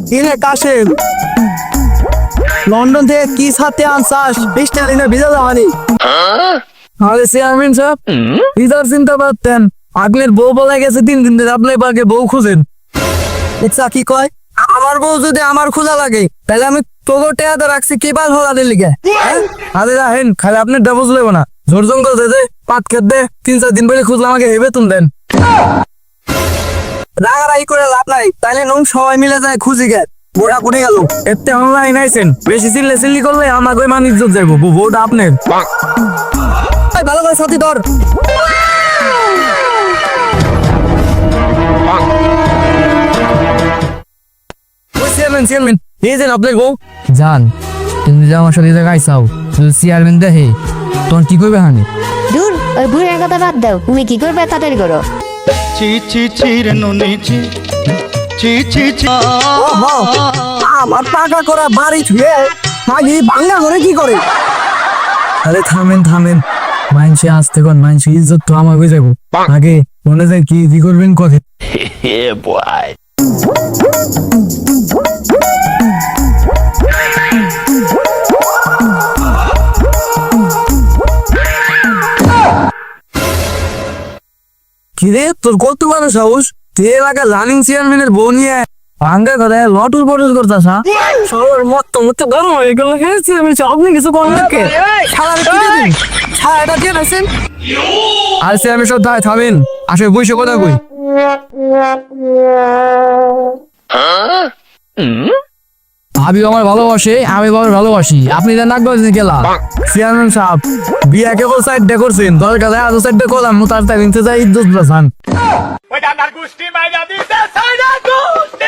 কিরে কাশেম, লন্ডন থেকে কি সাথে আনসাস? বৃষ্টি দিনে ভিজা যাওয়ানি। আরে চেয়ারম্যান সাহেব, ভিজার চিন্তা পারতেন। আপনার বউ বলে গেছে 3 দিন ধরে আপনি পাকে বউ খুঁজেন। আচ্ছা কি কয়? আমার বউ যদি আমার খোঁজা লাগে তাহলে আমি তোকে টেয়াতে রাখছি কি বার হলাদের লিগে। আরে রাহেন, খালি আপনার ডাবুজ লেবো না। ঝোর জঙ্গল দে পাত খেত দে, 3-4 দিন পরে খুঁজলে আমাকে হেবে তুল দেন। রাগারাগি করে লাভ নাই, তাইলে নুন সবাই মিলে যায় খুঁজি গে। বউটা কোনে গেল? এতে অনলাইন আইছেন, বেশি চিল্লি করলে আমাকে মান ইজ্জত যাইব। বউটা আপনার। ভালো করে সাথী ধর। চেয়ারম্যান এই যে আপনার বউ। জান, তুমি যে আমার সাথে জায়গায় চাও, চেয়ারম্যান দেখে তখন কি করবে? হানি দূর, ওই বুড়ির কথা বাদ দাও। তুমি কি করবে তাড়াতাড়ি করো। চি চি চি রে নুনি চি চি চি চি। আমার টাকা করা বাড়ি ছুঁয়ে আগে বাংলা ঘরে কি করে? আরে থামেন, মাইনসে আসতে কোন মাইনসে ইজ্জত তো আমার হয়ে যাবো। আগে মনে যায় কি করবেন কথা। কিরে তোর কত বড় সাহস? তুই এলাকা রানিং চেয়ারম্যানের বউ নিয়ে ভাঙ্গা করে লটুর পটুর করতাস? সবার মত গরম হয়ে গেল। আপনি কিছু করেন নাকি? ছাড়াটা দিয়ে রাখছেন। আর চেয়ারম্যান সব থামেন, আসলে বইসে কথা কই। ভাবি আমার ভালোবাসে, আমি বাবার ভালোবাসি। আপনি যা নাক গেছেন গেলা। চেয়ারম্যান সাহেব, বিয়া কেবল সাইডটা করছেন, দরকার আজ সাইডটা করলাম তার তাই নিতে যাই ইজ্জত বাঁচান। ওই ডাকার গোষ্ঠী মাইরা দিতে সাইরা গোষ্ঠী